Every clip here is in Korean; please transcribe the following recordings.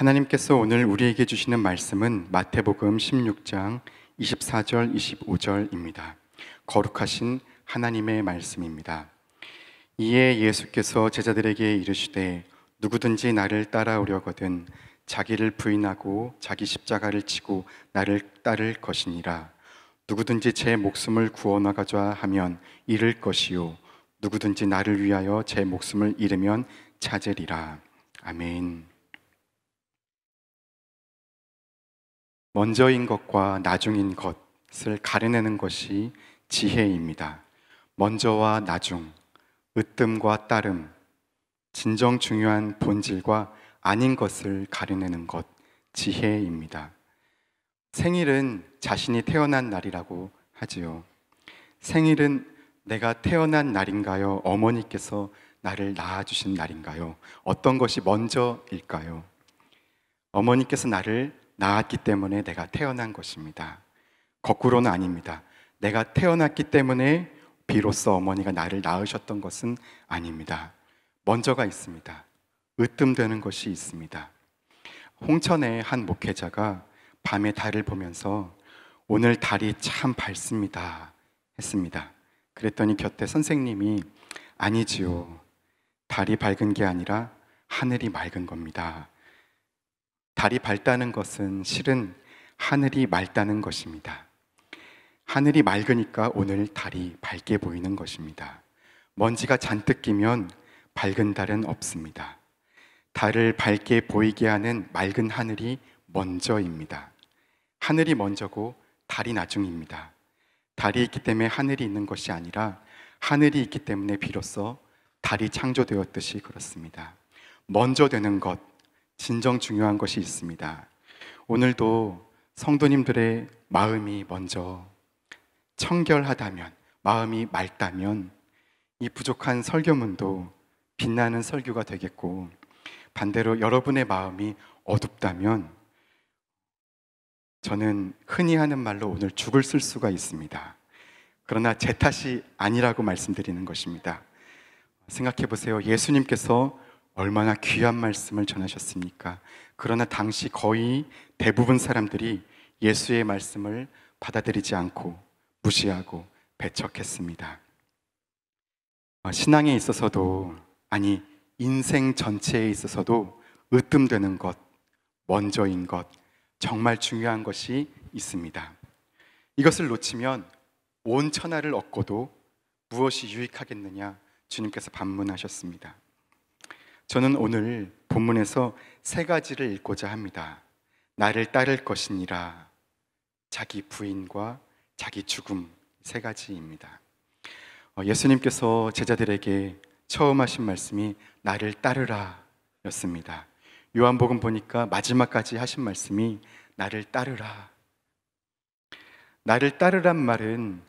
하나님께서 오늘 우리에게 주시는 말씀은 마태복음 16장 24절, 25절입니다. 거룩하신 하나님의 말씀입니다. 이에 예수께서 제자들에게 이르시되 누구든지 나를 따라오려거든 자기를 부인하고 자기 십자가를 지고 나를 따를 것이니라. 누구든지 제 목숨을 구원하고자 하면 잃을 것이요 누구든지 나를 위하여 제 목숨을 잃으면 찾으리라. 아멘. 먼저인 것과 나중인 것을 가려내는 것이 지혜입니다. 먼저와 나중, 으뜸과 따름, 진정 중요한 본질과 아닌 것을 가려내는 것, 지혜입니다. 생일은 자신이 태어난 날이라고 하지요. 생일은 내가 태어난 날인가요? 어머니께서 나를 낳아주신 날인가요? 어떤 것이 먼저일까요? 어머니께서 나를 낳았기 때문에 내가 태어난 것입니다. 거꾸로는 아닙니다. 내가 태어났기 때문에 비로소 어머니가 나를 낳으셨던 것은 아닙니다. 먼저가 있습니다. 으뜸되는 것이 있습니다. 홍천의 한 목회자가 밤에 달을 보면서 오늘 달이 참 밝습니다 했습니다. 그랬더니 곁에 선생님이 아니지요. 달이 밝은 게 아니라 하늘이 맑은 겁니다. 달이 밝다는 것은 실은 하늘이 맑다는 것입니다. 하늘이 맑으니까 오늘 달이 밝게 보이는 것입니다. 먼지가 잔뜩 끼면 밝은 달은 없습니다. 달을 밝게 보이게 하는 맑은 하늘이 먼저입니다. 하늘이 먼저고 달이 나중입니다. 달이 있기 때문에 하늘이 있는 것이 아니라 하늘이 있기 때문에 비로소 달이 창조되었듯이 그렇습니다. 먼저 되는 것, 진정 중요한 것이 있습니다. 오늘도 성도님들의 마음이 먼저 청결하다면, 마음이 맑다면 이 부족한 설교문도 빛나는 설교가 되겠고, 반대로 여러분의 마음이 어둡다면 저는 흔히 하는 말로 오늘 죽을 쓸 수가 있습니다. 그러나 제 탓이 아니라고 말씀드리는 것입니다. 생각해 보세요. 예수님께서 얼마나 귀한 말씀을 전하셨습니까? 그러나 당시 거의 대부분 사람들이 예수의 말씀을 받아들이지 않고 무시하고 배척했습니다. 신앙에 있어서도, 아니 인생 전체에 있어서도 으뜸되는 것, 먼저인 것, 정말 중요한 것이 있습니다. 이것을 놓치면 온 천하를 얻고도 무엇이 유익하겠느냐 주님께서 반문하셨습니다. 저는 오늘 본문에서 세 가지를 읽고자 합니다. 나를 따를 것이니라, 자기 부인과 자기 죽음, 세 가지입니다. 예수님께서 제자들에게 처음 하신 말씀이 나를 따르라 였습니다. 요한복음 보니까 마지막까지 하신 말씀이 나를 따르라. 나를 따르란 말은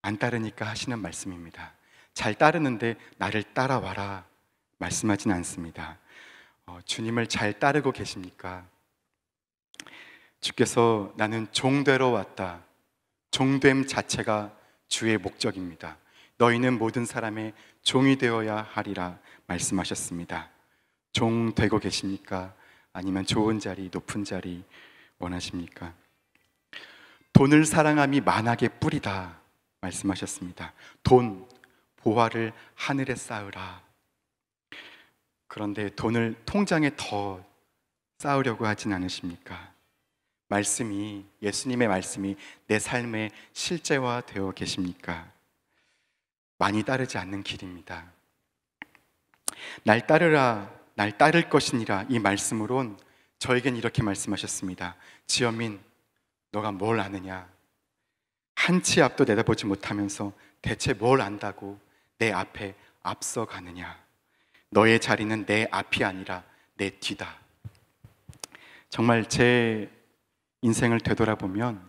안 따르니까 하시는 말씀입니다. 잘 따르는데 나를 따라와라 말씀하진 않습니다. 주님을 잘 따르고 계십니까? 주께서 나는 종되러 왔다. 종됨 자체가 주의 목적입니다. 너희는 모든 사람의 종이 되어야 하리라 말씀하셨습니다. 종 되고 계십니까? 아니면 좋은 자리, 높은 자리 원하십니까? 돈을 사랑함이 만악의 뿌리다 말씀하셨습니다. 돈, 보화를 하늘에 쌓으라. 그런데 돈을 통장에 더 쌓으려고 하진 않으십니까? 말씀이, 예수님의 말씀이 내 삶의 실제화되어 계십니까? 많이 따르지 않는 길입니다. 날 따르라, 날 따를 것이니라, 이 말씀으론 저에겐 이렇게 말씀하셨습니다. 지연민, 너가 뭘 아느냐? 한치 앞도 내다보지 못하면서 대체 뭘 안다고 내 앞에 앞서가느냐? 너의 자리는 내 앞이 아니라 내 뒤다. 정말 제 인생을 되돌아보면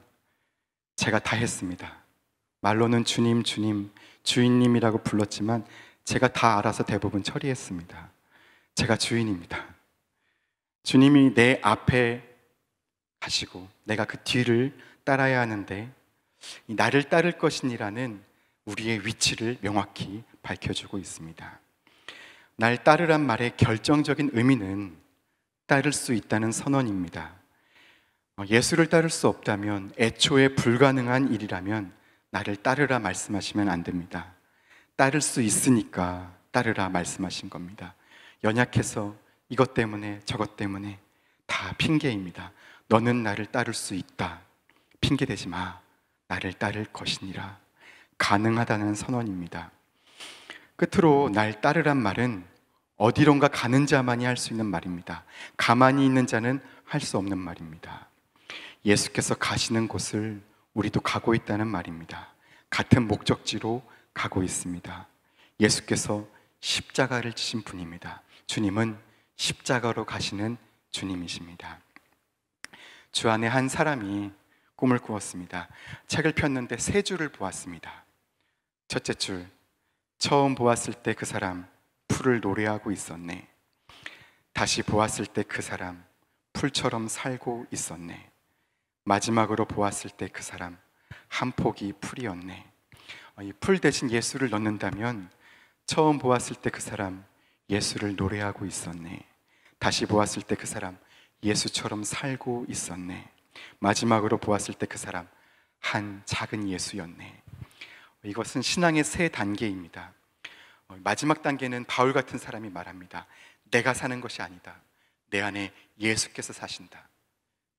제가 다 했습니다. 말로는 주님, 주님, 주인님이라고 불렀지만 제가 다 알아서 대부분 처리했습니다. 제가 주인입니다. 주님이 내 앞에 가시고 내가 그 뒤를 따라야 하는데, 이 나를 따를 것이니라는 우리의 위치를 명확히 밝혀주고 있습니다. 날 따르란 말의 결정적인 의미는 따를 수 있다는 선언입니다. 예수를 따를 수 없다면, 애초에 불가능한 일이라면 나를 따르라 말씀하시면 안 됩니다. 따를 수 있으니까 따르라 말씀하신 겁니다. 연약해서 이것 때문에 저것 때문에 다 핑계입니다. 너는 나를 따를 수 있다. 핑계대지 마. 나를 따를 것이니라. 가능하다는 선언입니다. 끝으로 날 따르란 말은 어디론가 가는 자만이 할 수 있는 말입니다. 가만히 있는 자는 할 수 없는 말입니다. 예수께서 가시는 곳을 우리도 가고 있다는 말입니다. 같은 목적지로 가고 있습니다. 예수께서 십자가를 지신 분입니다. 주님은 십자가로 가시는 주님이십니다. 주 안에 한 사람이 꿈을 꾸었습니다. 책을 폈는데 세 줄을 보았습니다. 첫째 줄, 처음 보았을 때 그 사람 풀을 노래하고 있었네. 다시 보았을 때 그 사람 풀처럼 살고 있었네. 마지막으로 보았을 때 그 사람 한 폭이 풀이었네. 이 풀 대신 예수를 넣는다면 처음 보았을 때 그 사람 예수를 노래하고 있었네. 다시 보았을 때 그 사람 예수처럼 살고 있었네. 마지막으로 보았을 때 그 사람 한 작은 예수였네. 이것은 신앙의 세 단계입니다. 마지막 단계는 바울 같은 사람이 말합니다. 내가 사는 것이 아니다. 내 안에 예수께서 사신다.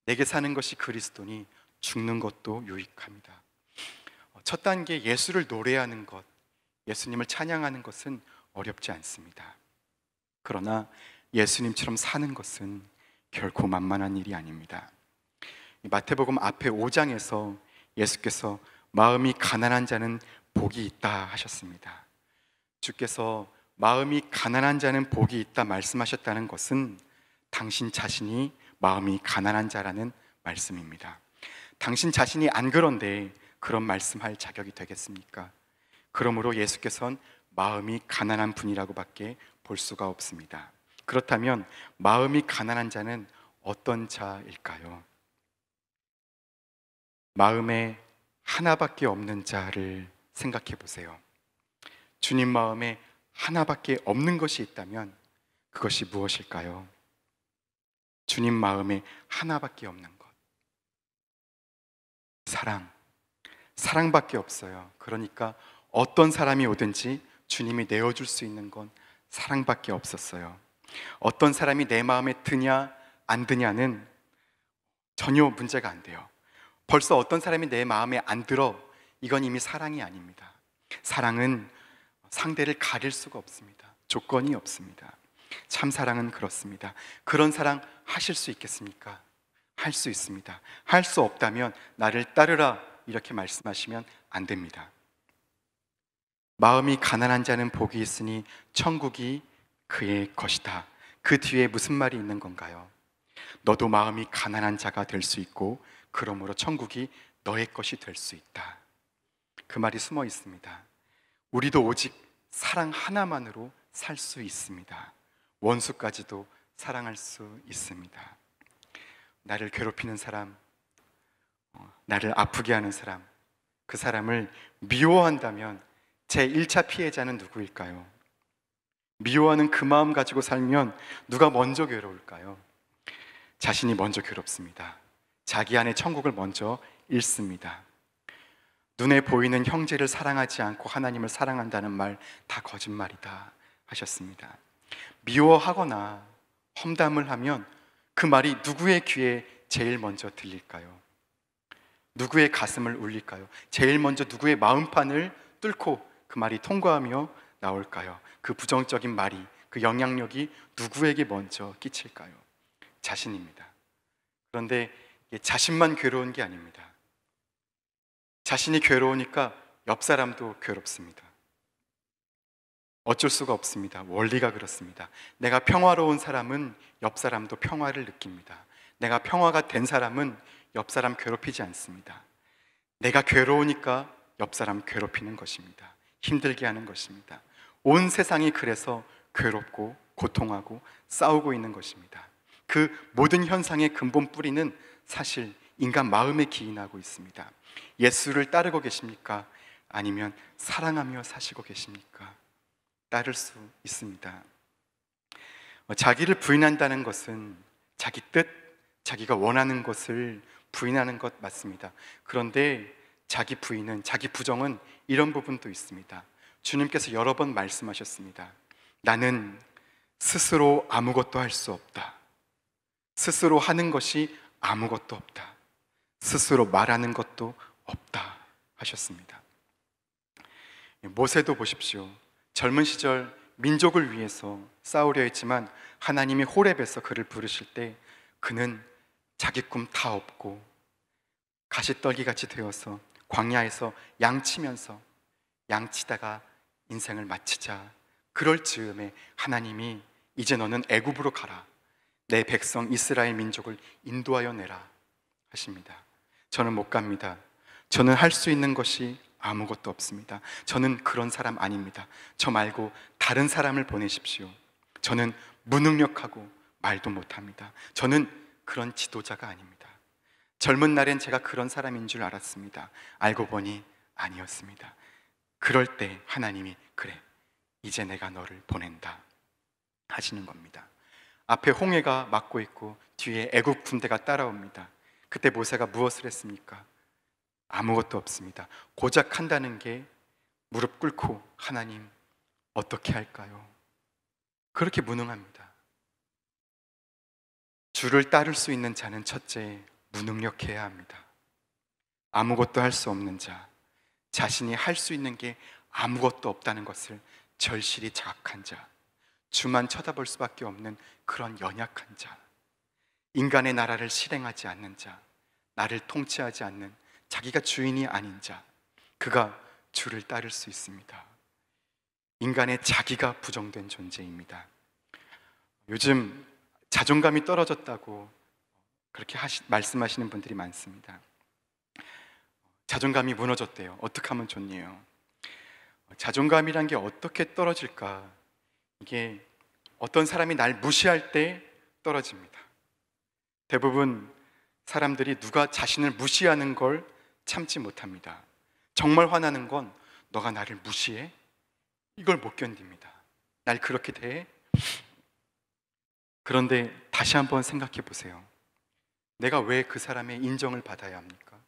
내게 사는 것이 그리스도니 죽는 것도 유익합니다. 첫 단계 예수를 노래하는 것, 예수님을 찬양하는 것은 어렵지 않습니다. 그러나 예수님처럼 사는 것은 결코 만만한 일이 아닙니다. 마태복음 앞에 5장에서 예수께서 마음이 가난한 자는 복이 있다 하셨습니다. 주께서 마음이 가난한 자는 복이 있다 말씀하셨다는 것은 당신 자신이 마음이 가난한 자라는 말씀입니다. 당신 자신이 안 그런데 그런 말씀할 자격이 되겠습니까? 그러므로 예수께서는 마음이 가난한 분이라고밖에 볼 수가 없습니다. 그렇다면 마음이 가난한 자는 어떤 자일까요? 마음에 하나밖에 없는 자를 생각해 보세요. 주님 마음에 하나밖에 없는 것이 있다면 그것이 무엇일까요? 주님 마음에 하나밖에 없는 것. 사랑밖에 없어요. 그러니까 어떤 사람이 오든지 주님이 내어줄 수 있는 건 사랑밖에 없었어요. 어떤 사람이 내 마음에 드냐 안 드냐는 전혀 문제가 안 돼요. 벌써 어떤 사람이 내 마음에 안 들어, 이건 이미 사랑이 아닙니다. 사랑은 상대를 가릴 수가 없습니다. 조건이 없습니다. 참 사랑은 그렇습니다. 그런 사랑 하실 수 있겠습니까? 할 수 있습니다. 할 수 없다면 나를 따르라 이렇게 말씀하시면 안 됩니다. 마음이 가난한 자는 복이 있으니 천국이 그의 것이다. 그 뒤에 무슨 말이 있는 건가요? 너도 마음이 가난한 자가 될 수 있고 그러므로 천국이 너의 것이 될 수 있다. 그 말이 숨어 있습니다. 우리도 오직 사랑 하나만으로 살 수 있습니다. 원수까지도 사랑할 수 있습니다. 나를 괴롭히는 사람, 나를 아프게 하는 사람, 그 사람을 미워한다면 제 1차 피해자는 누구일까요? 미워하는 그 마음 가지고 살면 누가 먼저 괴로울까요? 자신이 먼저 괴롭습니다. 자기 안에 천국을 먼저 잃습니다. 눈에 보이는 형제를 사랑하지 않고 하나님을 사랑한다는 말 다 거짓말이다 하셨습니다. 미워하거나 험담을 하면 그 말이 누구의 귀에 제일 먼저 들릴까요? 누구의 가슴을 울릴까요? 제일 먼저 누구의 마음판을 뚫고 그 말이 통과하며 나올까요? 그 부정적인 말이, 그 영향력이 누구에게 먼저 끼칠까요? 자신입니다. 그런데 자신만 괴로운 게 아닙니다. 자신이 괴로우니까 옆 사람도 괴롭습니다. 어쩔 수가 없습니다. 원리가 그렇습니다. 내가 평화로운 사람은 옆 사람도 평화를 느낍니다. 내가 평화가 된 사람은 옆 사람 괴롭히지 않습니다. 내가 괴로우니까 옆 사람 괴롭히는 것입니다. 힘들게 하는 것입니다. 온 세상이 그래서 괴롭고 고통하고 싸우고 있는 것입니다. 그 모든 현상의 근본 뿌리는 사실 인간 마음에 기인하고 있습니다. 예수를 따르고 계십니까? 아니면 사랑하며 사시고 계십니까? 따를 수 있습니다. 자기를 부인한다는 것은 자기 뜻, 자기가 원하는 것을 부인하는 것 맞습니다. 그런데 자기 부인은, 자기 부정은 이런 부분도 있습니다. 주님께서 여러 번 말씀하셨습니다. 나는 스스로 아무것도 할 수 없다. 스스로 하는 것이 아무것도 없다. 스스로 말하는 것도 없다 하셨습니다. 모세도 보십시오. 젊은 시절 민족을 위해서 싸우려 했지만 하나님이 호렙에서 그를 부르실 때 그는 자기 꿈 다 없고 가시떨기같이 되어서 광야에서 양치면서 양치다가 인생을 마치자 그럴 즈음에 하나님이 이제 너는 애굽으로 가라. 내 백성 이스라엘 민족을 인도하여 내라 하십니다. 저는 못 갑니다. 저는 할 수 있는 것이 아무것도 없습니다. 저는 그런 사람 아닙니다. 저 말고 다른 사람을 보내십시오. 저는 무능력하고 말도 못합니다. 저는 그런 지도자가 아닙니다. 젊은 날엔 제가 그런 사람인 줄 알았습니다. 알고 보니 아니었습니다. 그럴 때 하나님이 그래, 이제 내가 너를 보낸다 하시는 겁니다. 앞에 홍해가 막고 있고 뒤에 애국 군대가 따라옵니다. 그때 모세가 무엇을 했습니까? 아무것도 없습니다. 고작 한다는 게 무릎 꿇고 하나님 어떻게 할까요? 그렇게 무능합니다. 주를 따를 수 있는 자는 첫째 무능력해야 합니다. 아무것도 할 수 없는 자, 자신이 할 수 있는 게 아무것도 없다는 것을 절실히 자각한 자, 주만 쳐다볼 수밖에 없는 그런 연약한 자, 인간의 나라를 실행하지 않는 자, 나를 통치하지 않는 자기가 주인이 아닌 자, 그가 주를 따를 수 있습니다. 인간의 자기가 부정된 존재입니다. 요즘 자존감이 떨어졌다고 그렇게 말씀하시는 분들이 많습니다. 자존감이 무너졌대요. 어떻게 하면 좋네요. 자존감이란 게 어떻게 떨어질까? 이게 어떤 사람이 날 무시할 때 떨어집니다. 대부분 사람들이 누가 자신을 무시하는 걸 참지 못합니다. 정말 화나는 건 너가 나를 무시해? 이걸 못 견딥니다. 날 그렇게 대해? 그런데 다시 한번 생각해 보세요. 내가 왜 그 사람의 인정을 받아야 합니까?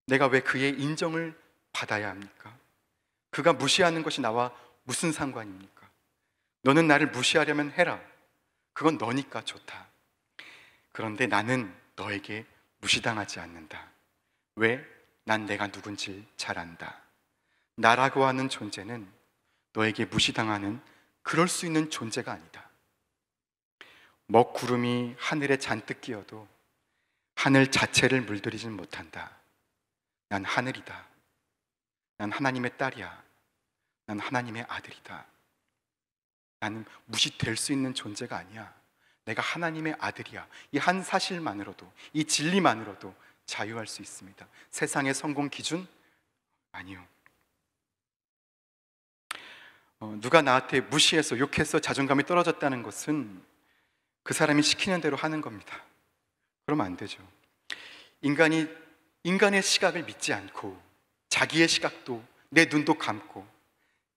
내가 왜 그의 인정을 받아야 합니까? 그가 무시하는 것이 나와 무슨 상관입니까? 너는 나를 무시하려면 해라. 그건 너니까 좋다. 그런데 나는 너에게 무시당하지 않는다. 왜? 난 내가 누군지 잘 안다. 나라고 하는 존재는 너에게 무시당하는 그럴 수 있는 존재가 아니다. 먹구름이 하늘에 잔뜩 끼어도 하늘 자체를 물들이진 못한다. 난 하늘이다. 난 하나님의 딸이야. 난 하나님의 아들이다. 나는 무시될 수 있는 존재가 아니야. 내가 하나님의 아들이야. 이 한 사실만으로도, 이 진리만으로도 자유할 수 있습니다. 세상의 성공 기준? 아니요. 누가 나한테 무시해서 욕해서 자존감이 떨어졌다는 것은 그 사람이 시키는 대로 하는 겁니다. 그러면 안 되죠. 인간의 시각을 믿지 않고 자기의 시각도, 내 눈도 감고,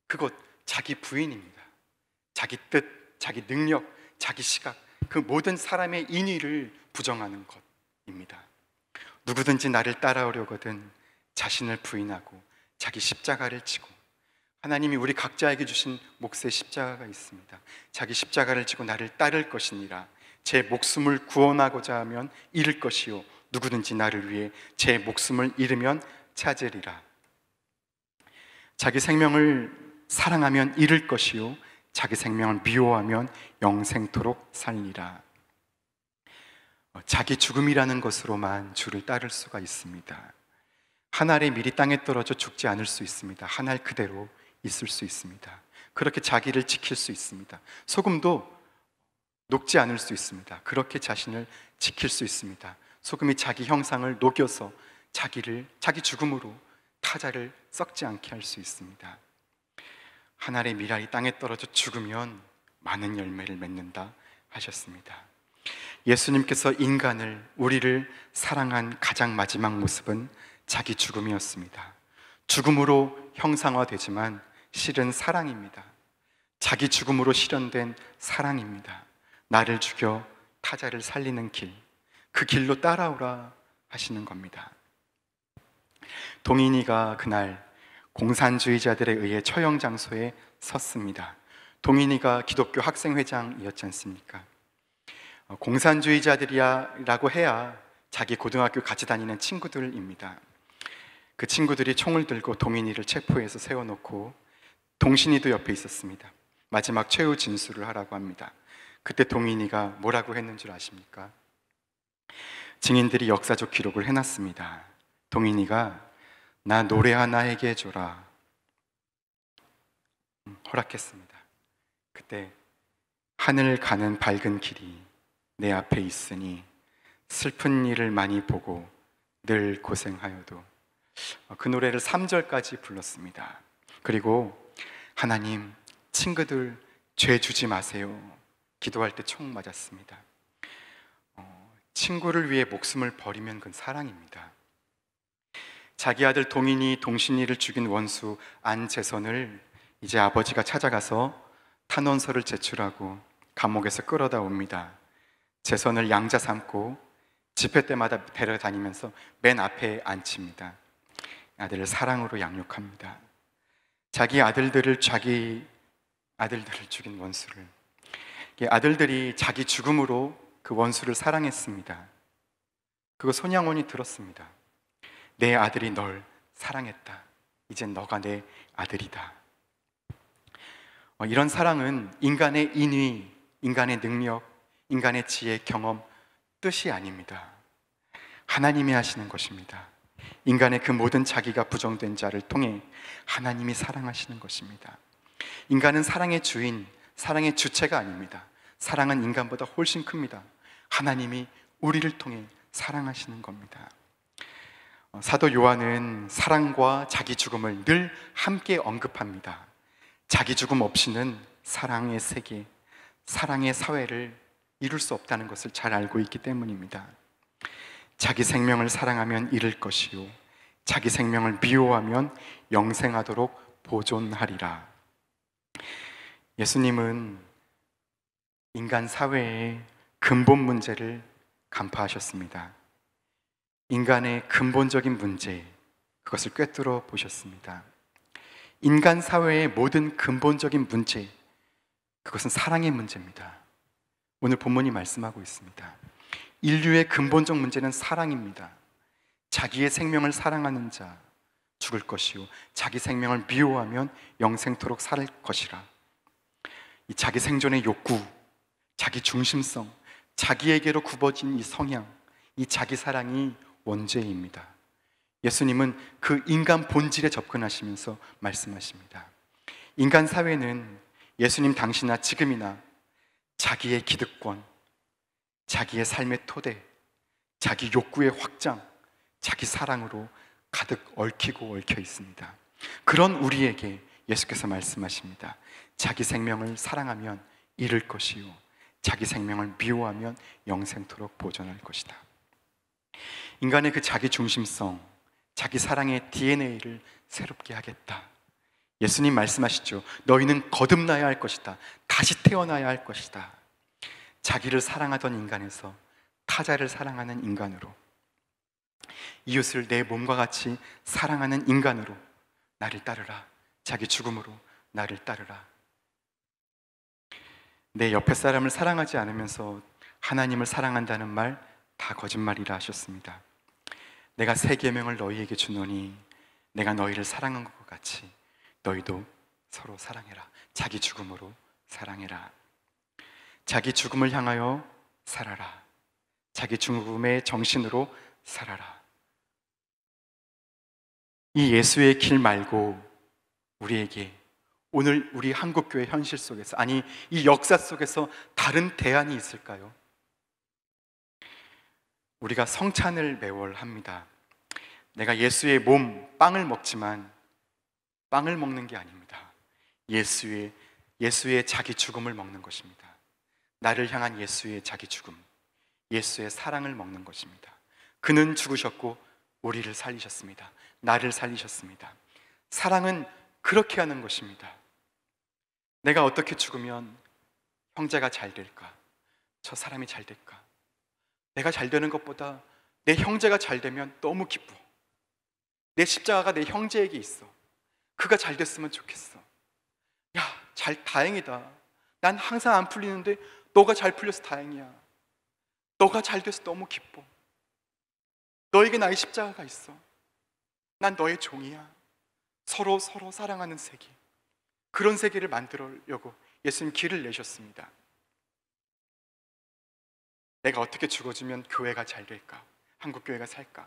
그것 자기 부인입니다. 자기 뜻, 자기 능력, 자기 시각, 그 모든 사람의 인의를 부정하는 것입니다. 누구든지 나를 따라오려거든 자신을 부인하고 자기 십자가를 지고, 하나님이 우리 각자에게 주신 몫의 십자가가 있습니다. 자기 십자가를 지고 나를 따를 것이니라. 제 목숨을 구원하고자 하면 잃을 것이요, 누구든지 나를 위해 제 목숨을 잃으면 찾으리라. 자기 생명을 사랑하면 잃을 것이요, 자기 생명을 미워하면 영생토록 살리라. 자기 죽음이라는 것으로만 주를 따를 수가 있습니다. 한 알의 밀이 땅에 떨어져 죽지 않을 수 있습니다. 한 알 그대로 있을 수 있습니다. 그렇게 자기를 지킬 수 있습니다. 소금도 녹지 않을 수 있습니다. 그렇게 자신을 지킬 수 있습니다. 소금이 자기 형상을 녹여서 자기 죽음으로 타자를 썩지 않게 할 수 있습니다. 한 알의 밀알이 땅에 떨어져 죽으면 많은 열매를 맺는다 하셨습니다. 예수님께서 우리를 사랑한 가장 마지막 모습은 자기 죽음이었습니다. 죽음으로 형상화되지만 실은 사랑입니다. 자기 죽음으로 실현된 사랑입니다. 나를 죽여 타자를 살리는 길, 그 길로 따라오라 하시는 겁니다. 동인이가 그날 공산주의자들에 의해 처형 장소에 섰습니다. 동인이가 기독교 학생회장이었지 않습니까? 공산주의자들이라고 해야 자기 고등학교 같이 다니는 친구들입니다. 그 친구들이 총을 들고 동인이를 체포해서 세워놓고 동신이도 옆에 있었습니다. 마지막 최후 진술을 하라고 합니다. 그때 동인이가 뭐라고 했는 줄 아십니까? 증인들이 역사적 기록을 해놨습니다. 동인이가 나 노래 하나 하게 해줘라 허락했습니다. 그때 하늘 가는 밝은 길이 내 앞에 있으니 슬픈 일을 많이 보고 늘 고생하여도, 그 노래를 3절까지 불렀습니다. 그리고 하나님, 친구들 죄 주지 마세요 기도할 때 총 맞았습니다. 친구를 위해 목숨을 버리면 그건 사랑입니다. 자기 아들 동인이 동신이를 죽인 원수 안재선을 이제 아버지가 찾아가서 탄원서를 제출하고 감옥에서 끌어다 옵니다. 재선을 양자 삼고 집회 때마다 데려다니면서 맨 앞에 앉힙니다. 아들을 사랑으로 양육합니다. 자기 아들들을 죽인 원수를, 아들들이 자기 죽음으로 그 원수를 사랑했습니다. 그거 손양원이 들었습니다. 내 아들이 널 사랑했다. 이젠 너가 내 아들이다. 이런 사랑은 인간의 인위, 인간의 능력, 인간의 지혜, 경험, 뜻이 아닙니다. 하나님이 하시는 것입니다. 인간의 그 모든 자기가 부정된 자를 통해 하나님이 사랑하시는 것입니다. 인간은 사랑의 주인, 사랑의 주체가 아닙니다. 사랑은 인간보다 훨씬 큽니다. 하나님이 우리를 통해 사랑하시는 겁니다. 사도 요한은 사랑과 자기 죽음을 늘 함께 언급합니다. 자기 죽음 없이는 사랑의 세계, 사랑의 사회를 이룰 수 없다는 것을 잘 알고 있기 때문입니다. 자기 생명을 사랑하면 잃을 것이요 자기 생명을 미워하면 영생하도록 보존하리라. 예수님은 인간 사회의 근본 문제를 간파하셨습니다. 인간의 근본적인 문제, 그것을 꿰뚫어 보셨습니다. 인간 사회의 모든 근본적인 문제, 그것은 사랑의 문제입니다. 오늘 본문이 말씀하고 있습니다. 인류의 근본적 문제는 사랑입니다. 자기의 생명을 사랑하는 자 죽을 것이요 자기 생명을 미워하면 영생토록 살 것이라. 이 자기 생존의 욕구, 자기 중심성, 자기에게로 굽어진 이 성향, 이 자기 사랑이 원죄입니다. 예수님은 그 인간 본질에 접근하시면서 말씀하십니다. 인간 사회는 예수님 당시나 지금이나 자기의 기득권, 자기의 삶의 토대, 자기 욕구의 확장, 자기 사랑으로 가득 얽히고 얽혀 있습니다. 그런 우리에게 예수께서 말씀하십니다. 자기 생명을 사랑하면 잃을 것이요 자기 생명을 미워하면 영생토록 보존할 것이다. 인간의 그 자기 중심성, 자기 사랑의 DNA를 새롭게 하겠다. 예수님 말씀하시죠. 너희는 거듭나야 할 것이다. 다시 태어나야 할 것이다. 자기를 사랑하던 인간에서 타자를 사랑하는 인간으로, 이웃을 내 몸과 같이 사랑하는 인간으로 나를 따르라. 자기 죽음으로 나를 따르라. 내 옆에 사람을 사랑하지 않으면서 하나님을 사랑한다는 말 다 거짓말이라 하셨습니다. 내가 새 계명을 너희에게 주노니 내가 너희를 사랑한 것 같이 너희도 서로 사랑해라. 자기 죽음으로 사랑해라. 자기 죽음을 향하여 살아라. 자기 죽음의 정신으로 살아라. 이 예수의 길 말고 우리에게 오늘 우리 한국교회 현실 속에서, 아니 이 역사 속에서 다른 대안이 있을까요? 우리가 성찬을 매월 합니다. 내가 예수의 몸, 빵을 먹지만 빵을 먹는 게 아닙니다. 예수의 자기 죽음을 먹는 것입니다. 나를 향한 예수의 자기 죽음, 예수의 사랑을 먹는 것입니다. 그는 죽으셨고 우리를 살리셨습니다. 나를 살리셨습니다. 사랑은 그렇게 하는 것입니다. 내가 어떻게 죽으면 형제가 잘 될까? 저 사람이 잘 될까? 내가 잘 되는 것보다 내 형제가 잘 되면 너무 기뻐. 내 십자가가 내 형제에게 있어. 그가 잘 됐으면 좋겠어. 야, 다행이다. 난 항상 안 풀리는데 너가 잘 풀려서 다행이야. 너가 잘 돼서 너무 기뻐. 너에게 나의 십자가가 있어. 난 너의 종이야. 서로 사랑하는 세계, 그런 세계를 만들려고 예수님 길을 내셨습니다. 내가 어떻게 죽어주면 교회가 잘 될까? 한국교회가 살까?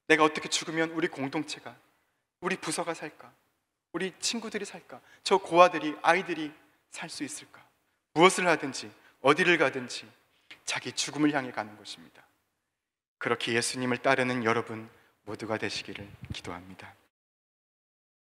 내가 어떻게 죽으면 우리 공동체가, 우리 부서가 살까? 우리 친구들이 살까? 저 고아들이, 아이들이 살 수 있을까? 무엇을 하든지 어디를 가든지 자기 죽음을 향해 가는 것입니다. 그렇게 예수님을 따르는 여러분 모두가 되시기를 기도합니다.